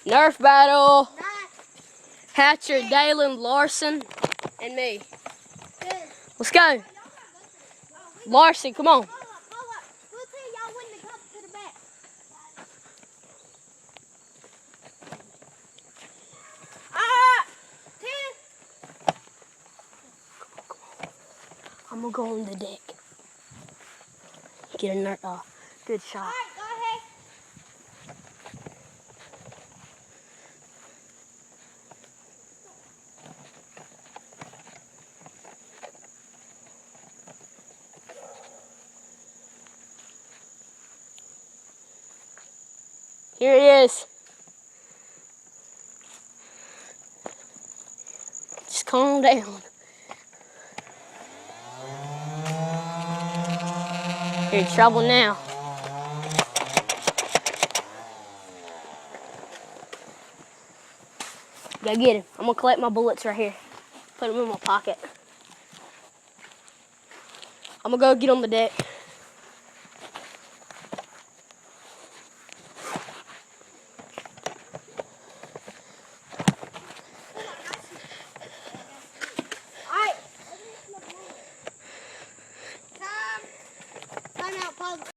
Nerf battle. Nice. Hatcher, Dalen, Larson, and me. Good. Let's go. Larson, come on. Hold up. Let's see y'all win the cup to the back. I'm gonna go on the deck. Get a Nerf. Good shot. All right, go ahead. Here it is. Just calm down. You're in trouble now. Go get him. I'm gonna collect my bullets right here. Put them in my pocket. I'm gonna go get on the deck.